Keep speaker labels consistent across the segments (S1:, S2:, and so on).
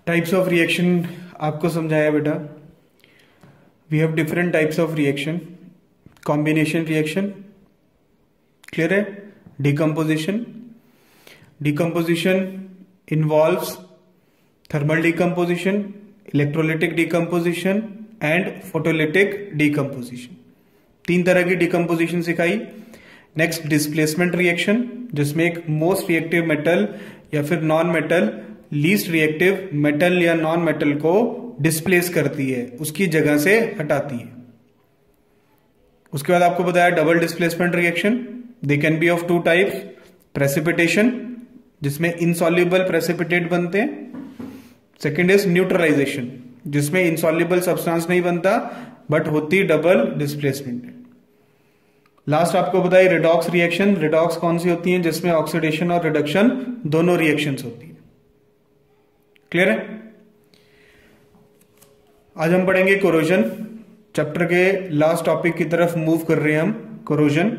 S1: Types of reaction आपको समझाया बेटा। We have different types of reaction. Combination reaction clear है। Decomposition, decomposition involves thermal decomposition, electrolytic decomposition and photolytic decomposition. 3 तरह की decomposition सिखाई। Next displacement reaction, जिसमें एक मोस्ट रिएक्टिव मेटल या फिर non metal least reactive metal या non metal को डिस्प्लेस करती है, उसकी जगह से हटाती है। उसके बाद आपको बताया double displacement reaction. They can be of 2 types. Precipitation, जिसमें इनसॉल्युबल प्रेसिपिटेट बनते हैं। सेकेंड इज न्यूट्रलाइजेशन, जिसमें इनसॉल्युबल सब्सटेंस नहीं बनता बट होती डबल डिस्प्लेसमेंट। लास्ट आपको बताइए रिडॉक्स रिएक्शन। रिडॉक्स कौन सी होती है? जिसमें ऑक्सीडेशन और रिडक्शन दोनों रिएक्शंस होती है। क्लियर है। आज हम पढ़ेंगे कोरोजन। चैप्टर के लास्ट टॉपिक की तरफ मूव कर रहे हैं हम। कोरोजन,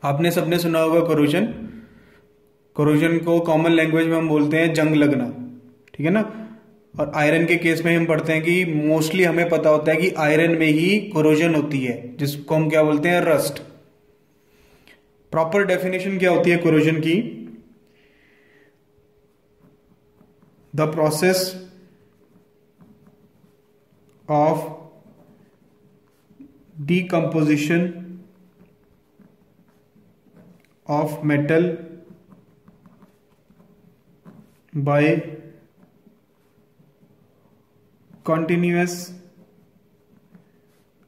S1: आपने सबने सुना होगा कोरोजन। कोरोजन को कॉमन लैंग्वेज में हम बोलते हैं जंग लगना, ठीक है ना। और आयरन के केस में हम पढ़ते हैं कि मोस्टली हमें पता होता है कि आयरन में ही कोरोजन होती है, जिसको हम क्या बोलते हैं? रस्ट। प्रॉपर डेफिनेशन क्या होती है कोरोजन की? The process of decomposition of metal by continuous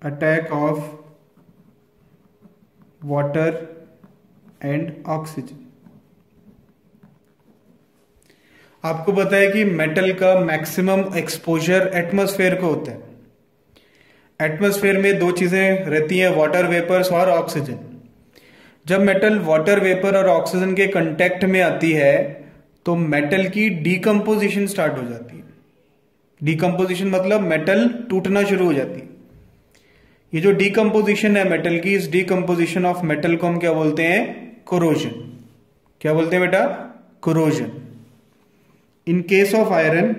S1: attack of water and oxygen। आपको पता है कि मेटल का मैक्सिमम एक्सपोजर एटमॉस्फेयर को होता है। एटमॉस्फेयर में 2 चीजें रहती हैं, वाटर वेपर्स और ऑक्सीजन। जब मेटल वाटर वेपर और ऑक्सीजन के कांटेक्ट में आती है तो मेटल की डीकंपोजिशन स्टार्ट हो जाती है। डीकंपोजिशन मतलब मेटल टूटना शुरू हो जाती है। ये जो डीकंपोजिशन है मेटल की, इस डीकंपोजिशन ऑफ मेटल को हम क्या बोलते हैं? कोरोजन। क्या बोलते हैं बेटा? Corrosion. In case of iron,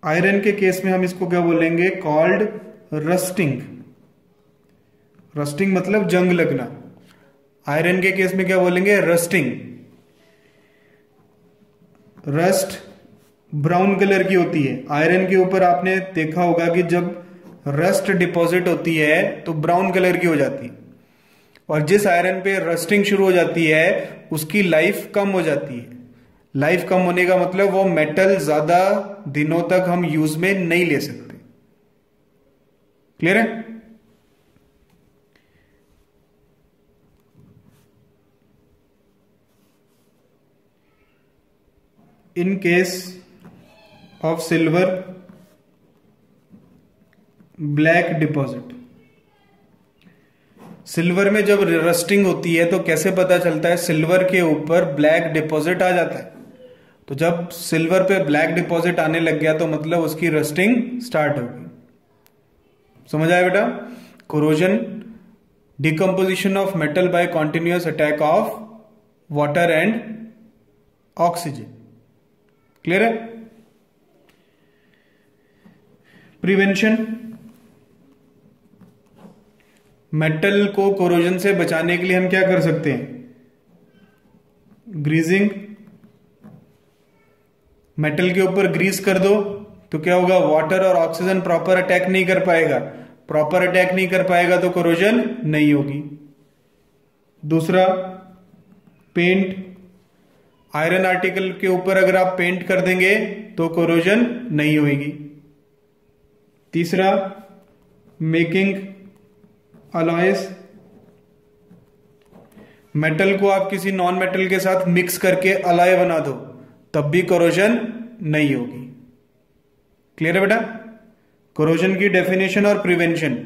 S1: iron के केस में हम इसको क्या बोलेंगे? Called rusting. रस्टिंग मतलब जंग लगना। आयरन के केस में क्या बोलेंगे? रस्टिंग। रस्ट ब्राउन कलर की होती है। आयरन के ऊपर आपने देखा होगा कि जब रस्ट डिपॉजिट होती है तो ब्राउन कलर की हो जाती है, और जिस आयरन पे रस्टिंग शुरू हो जाती है उसकी लाइफ कम हो जाती है। लाइफ कम होने का मतलब वो मेटल ज्यादा दिनों तक हम यूज में नहीं ले सकते। क्लियर है। In case of silver black deposit, silver में जब रस्टिंग होती है तो कैसे पता चलता है? सिल्वर के ऊपर ब्लैक डिपॉजिट आ जाता है। तो जब सिल्वर पे ब्लैक डिपॉजिट आने लग गया तो मतलब उसकी रस्टिंग स्टार्ट होगी। समझ आया बेटा? Corrosion, decomposition of metal by continuous attack of water and oxygen. Clear है। प्रिवेंशन, मेटल को कोरोजन से बचाने के लिए हम क्या कर सकते हैं? ग्रीजिंग। मेटल के ऊपर ग्रीस कर दो तो क्या होगा? वाटर और ऑक्सीजन प्रॉपर अटैक नहीं कर पाएगा। प्रॉपर अटैक नहीं कर पाएगा तो कोरोजन नहीं होगी। दूसरा, पेंट। आयरन आर्टिकल के ऊपर अगर आप पेंट कर देंगे तो कोरोजन नहीं होगी। तीसरा, मेकिंग अलॉयस। मेटल को आप किसी नॉन मेटल के साथ मिक्स करके अलॉय बना दो तब भी कोरोजन नहीं होगी। क्लियर है बेटा? कोरोजन की डेफिनेशन और प्रिवेंशन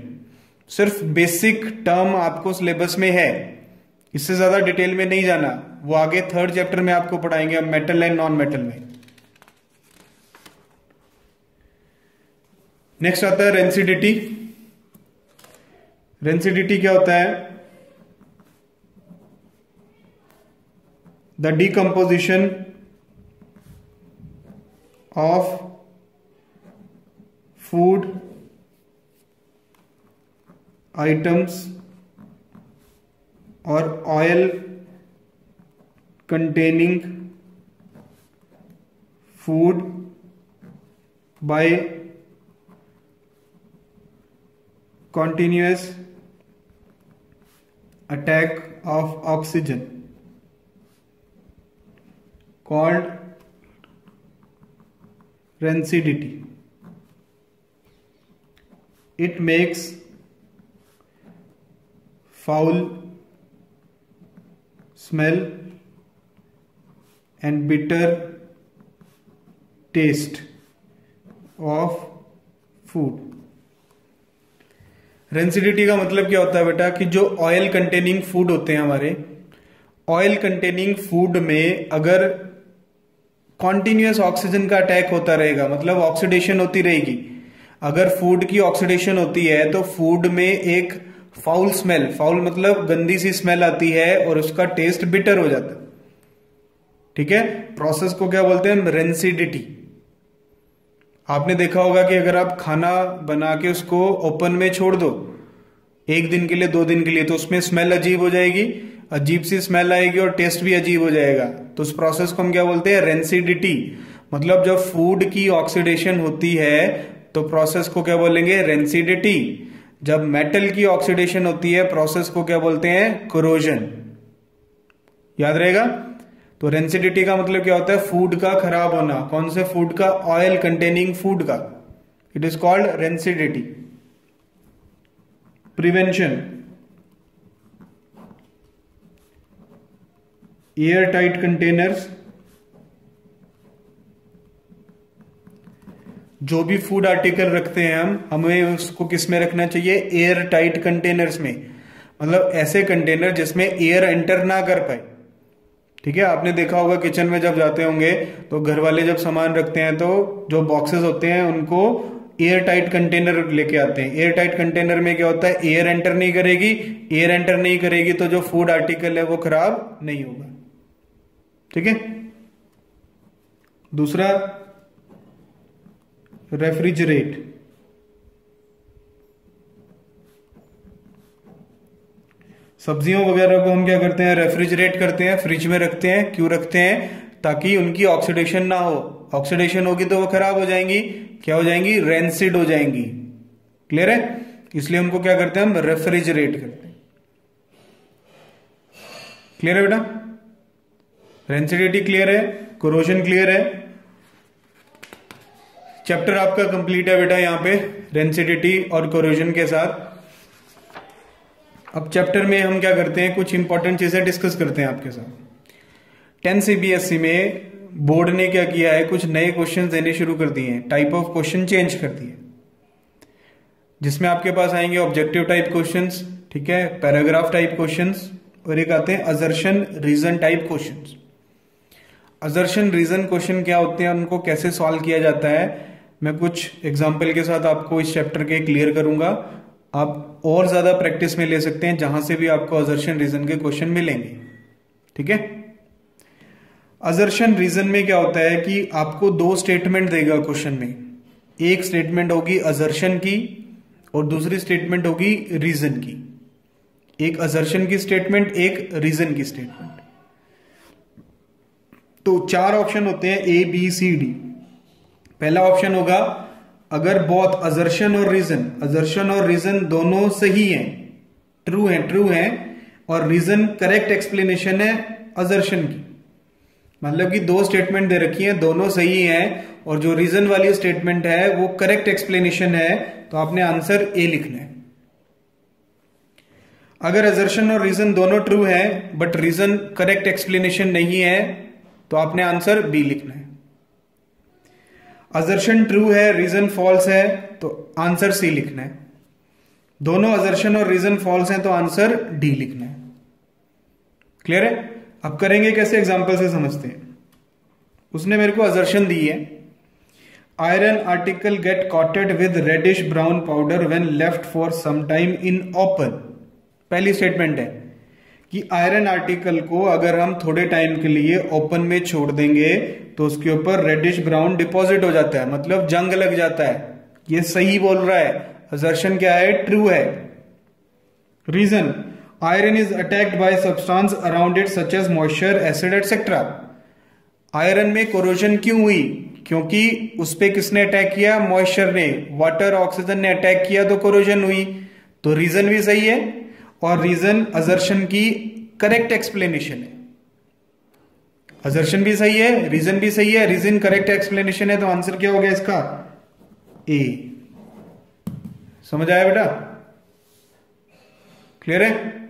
S1: सिर्फ बेसिक टर्म आपको सिलेबस में है, इससे ज्यादा डिटेल में नहीं जाना। वो आगे 3rd चैप्टर में आपको पढ़ाएंगे, मेटल एंड नॉन मेटल में। नेक्स्ट आता है रेंसिडिटी। रेंसिडिटी क्या होता है? The decomposition of food items or oil containing food by continuous attack of oxygen called rancidity. It makes foul smell and bitter taste of food. Rancidity का मतलब क्या होता है बेटा कि जो ऑयल कंटेनिंग फूड होते हैं हमारे, ऑयल कंटेनिंग फूड में अगर कॉन्टिन्यूअस ऑक्सीजन का अटैक होता रहेगा, मतलब ऑक्सीडेशन होती रहेगी, अगर फूड की ऑक्सीडेशन होती है तो फूड में एक फाउल स्मेल, फाउल मतलब गंदी सी स्मेल आती है और उसका टेस्ट बिटर हो जाता है। ठीक है, प्रोसेस को क्या बोलते हैं? रेंसिडिटी। आपने देखा होगा कि अगर आप खाना बना के उसको ओपन में छोड़ दो एक दिन के लिए, 2 दिन के लिए, तो उसमें स्मेल अजीब हो जाएगी, अजीब सी स्मेल आएगी और टेस्ट भी अजीब हो जाएगा। तो उस प्रोसेस को हम क्या बोलते हैं? रेंसिडिटी। मतलब जब फूड की ऑक्सीडेशन होती है तो प्रोसेस को क्या बोलेंगे? रेंसिडिटी। जब मेटल की ऑक्सीडेशन होती है प्रोसेस को क्या बोलते हैं? कोरोजन। याद रहेगा? तो रेंसिडिटी का मतलब क्या होता है? फूड का खराब होना। कौन से फूड का? ऑयल कंटेनिंग फूड का। It is called rancidity. Prevention, air tight containers. जो भी फूड आर्टिकल रखते हैं हमें उसको किस में रखना चाहिए? एयर टाइट कंटेनर्स में। मतलब ऐसे कंटेनर जिसमें एयर एंटर ना कर पाए। ठीक है, आपने देखा होगा किचन में जब जाते होंगे तो घर वाले जब सामान रखते हैं तो जो बॉक्सेस होते हैं उनको एयर टाइट कंटेनर लेके आते हैं। एयर टाइट कंटेनर में क्या होता है? एयर एंटर नहीं करेगी, एयर एंटर नहीं करेगी तो जो फूड आर्टिकल है वो खराब नहीं होगा। ठीक है। दूसरा, रेफ्रिजरेट। सब्जियों वगैरह को हम क्या करते हैं? रेफ्रिजरेट करते हैं, फ्रिज में रखते हैं। क्यों रखते हैं? ताकि उनकी ऑक्सीडेशन ना हो। ऑक्सीडेशन होगी तो वो खराब हो जाएंगी। क्या हो जाएंगी? रेंसिड हो जाएंगी। क्लियर है? इसलिए हमको क्या करते हैं? हम रेफ्रिजरेट करते हैं। क्लियर है बेटा? रेंसिडिटी क्लियर है, कोरोजन क्लियर है। चैप्टर आपका कंप्लीट है बेटा यहाँ पे रेंसिडिटी और कोरोजन के साथ। अब चैप्टर में हम क्या करते हैं? कुछ इंपॉर्टेंट चीजें डिस्कस करते हैं आपके साथ। 10 CBSE में बोर्ड ने क्या किया है? कुछ नए क्वेश्चंस देने शुरू कर दिए हैं, टाइप ऑफ क्वेश्चन चेंज कर दिए, जिसमें आपके पास आएंगे ऑब्जेक्टिव टाइप क्वेश्चंस, ठीक है, पैराग्राफ टाइप क्वेश्चंस, और एक आते हैं assertion reason type questions. Assertion reason question क्या होते हैं, उनको कैसे सॉल्व किया जाता है, मैं कुछ एग्जाम्पल के साथ आपको इस चैप्टर के क्लियर करूंगा। आप और ज्यादा प्रैक्टिस में ले सकते हैं जहां से भी आपको असर्शन रीजन के क्वेश्चन मिलेंगे। ठीक है। असर्शन रीजन में क्या होता है कि आपको 2 स्टेटमेंट देगा क्वेश्चन में। एक स्टेटमेंट होगी असर्शन की और दूसरी स्टेटमेंट होगी रीजन की। एक असर्शन की स्टेटमेंट, एक रीजन की स्टेटमेंट। तो 4 ऑप्शन होते हैं, A B C D। पहला ऑप्शन होगा अगर बोथ असर्शन और रीजन दोनों सही हैं, ट्रू हैं और रीजन करेक्ट एक्सप्लेनेशन है असर्शन की। मतलब कि 2 स्टेटमेंट दे रखी हैं, दोनों सही हैं और जो रीजन वाली स्टेटमेंट है वो करेक्ट एक्सप्लेनेशन है, तो आपने आंसर ए लिखना है। अगर असर्शन और रीजन दोनों ट्रू है बट रीजन करेक्ट एक्सप्लेनेशन नहीं है तो आपने आंसर बी लिखना है। असर्शन ट्रू है, रीजन फॉल्स है तो आंसर सी लिखना है। दोनों असर्शन और रीजन फॉल्स हैं तो आंसर डी लिखना है। क्लियर है? अब करेंगे कैसे, एग्जांपल से समझते हैं। उसने मेरे को असर्शन दी है, iron article get coated with reddish brown powder when left for some time in open. पहली स्टेटमेंट है कि आयरन आर्टिकल को अगर हम थोड़े टाइम के लिए ओपन में छोड़ देंगे तो उसके ऊपर रेडिश ब्राउन डिपॉजिट हो जाता है, मतलब जंग लग जाता है। ये सही बोल रहा है, असर्शन क्या है, ट्रू है। Reason, iron is attacked by substance around it such as moisture, acid etcetera. Iron में कोरोजन क्यों हुई? क्योंकि उस पे किसने अटैक किया? मॉइस्चर ने, वाटर ऑक्सीजन ने अटैक किया तो कोरोजन हुई। तो रीजन भी सही है और रीजन असर्शन की करेक्ट एक्सप्लेनेशन है। असर्शन भी सही है, रीजन भी सही है, रीजन करेक्ट एक्सप्लेनेशन है, तो आंसर क्या हो गया इसका? ए। समझ आया बेटा? क्लियर है?